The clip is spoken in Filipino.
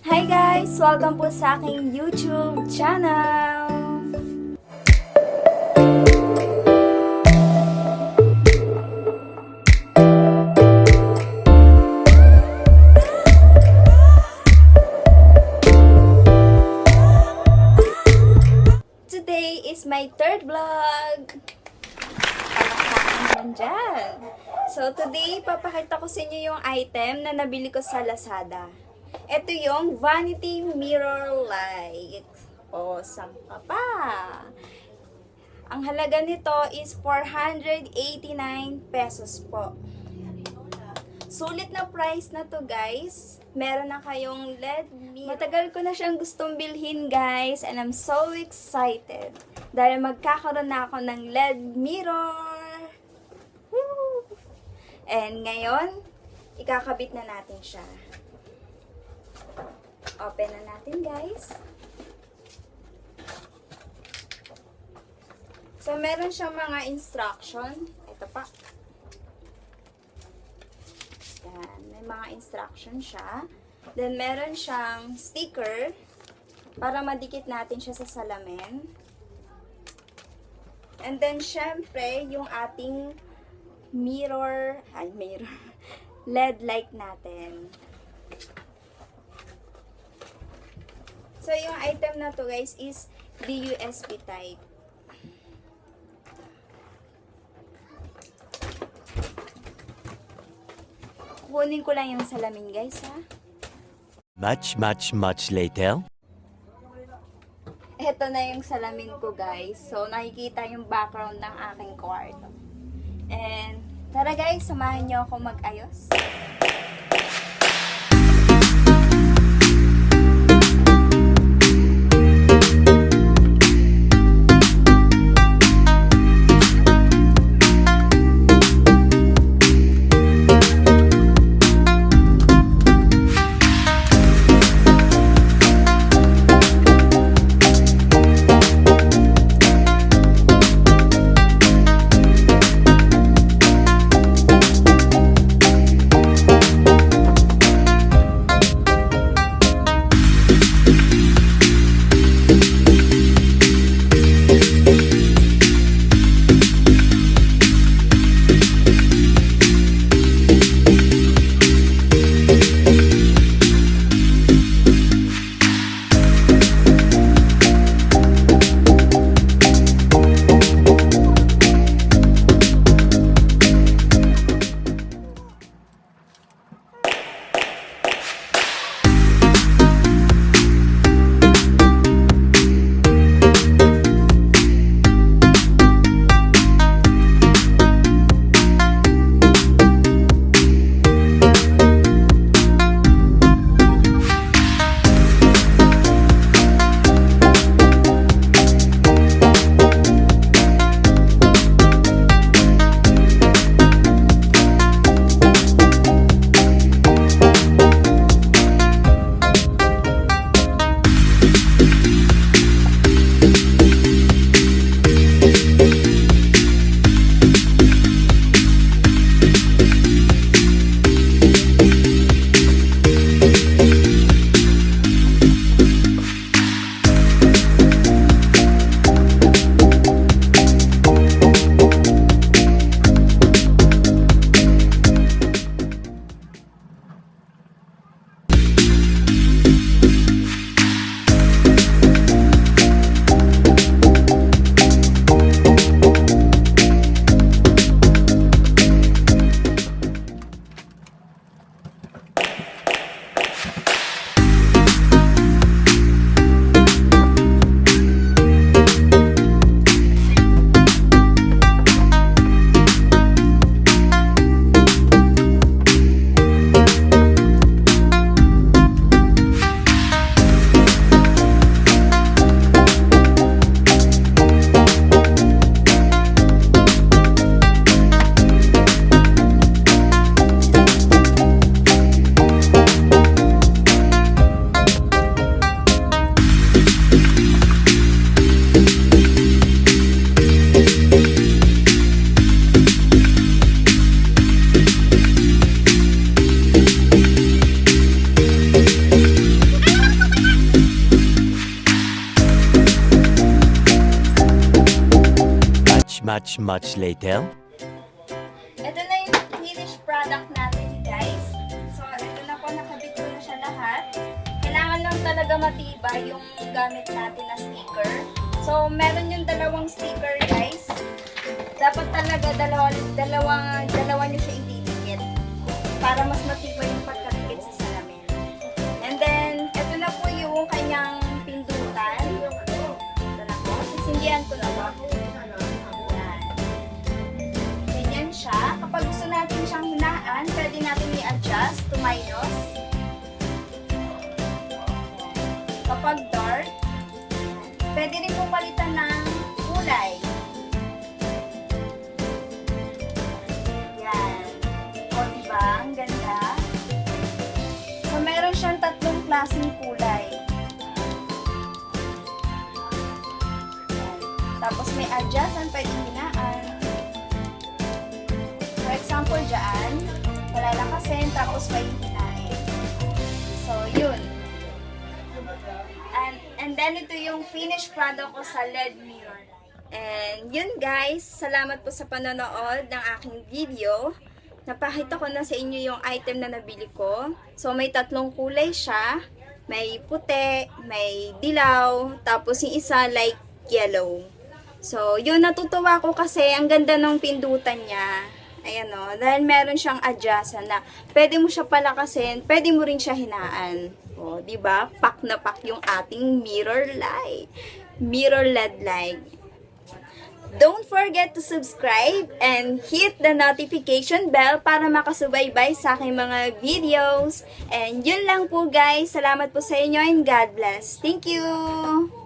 Hi guys! Welcome po sa aking YouTube channel! Today is my third vlog! Palakpakan dyan! So today, papakita ko sa inyo yung item na nabili ko sa Lazada. Ito yung Vanity Mirror Light. O, sampa pa. Ang halaga nito is 489 pesos po. Sulit na price na to guys. Meron na kayong LED mirror. Matagal ko na siyang gustong bilhin guys. And I'm so excited. Dahil magkakaroon na ako ng LED mirror. Woo! And ngayon, ikakabit na natin siya. Open na natin guys. So, meron siyang mga instruction. Ito pa. Yan. May mga instruction siya. Then, meron siyang sticker para madikit natin siya sa salamin. And then, syempre, yung ating mirror LED light natin. So, yung item na to guys is the USB type. Kunin ko lang yung salamin guys ha. Much later. Ito na yung salamin ko guys. So, nakikita yung background ng aking kwarto. And, tara guys, samahan nyo ako mag-ayos. later. Ito na yung finished product natin, guys. So, ito na po, nakabit ko na siya lahat. Kailangan lang talaga matibay yung gamit natin na sticker. So, meron yung dalawang sticker, guys. Dapat talaga dalawa nyo siya ididikit para mas matibay yung pagkadikit sa salamin. And then, ito na po yung kanyang pindutan. Ito na po. Sisindihan ko na po. Ganyan siya. Kapag gusto natin siyang hinaan, pwede natin i-adjust to minus. Kapag dark, pwede rin po palitan ng kulay. Yan. O diba? Ang ganda. So, meron siyang tatlong klaseng kulay. Yan. Tapos may adjustan, pwede hinaan. For example, dyan, palalakasin, tapos may hinain. So, yun. And then, ito yung finished product ko sa LED mirror light. And yun guys, salamat po sa panonood ng aking video. Napakita ko na sa inyo yung item na nabili ko. So, may tatlong kulay siya. May puti, may dilaw, tapos yung isa like yellow. So, yun, natutuwa ko kasi ang ganda ng pindutan niya. Ayan o, dahil meron siyang adjustan na pwede mo siya palakasin, pwede mo rin siya hinaan. O, diba? Pak na pak yung ating mirror light. Mirror LED light. Don't forget to subscribe and hit the notification bell para makasubaybay sa aking mga videos. And yun lang po guys. Salamat po sa inyo and God bless. Thank you!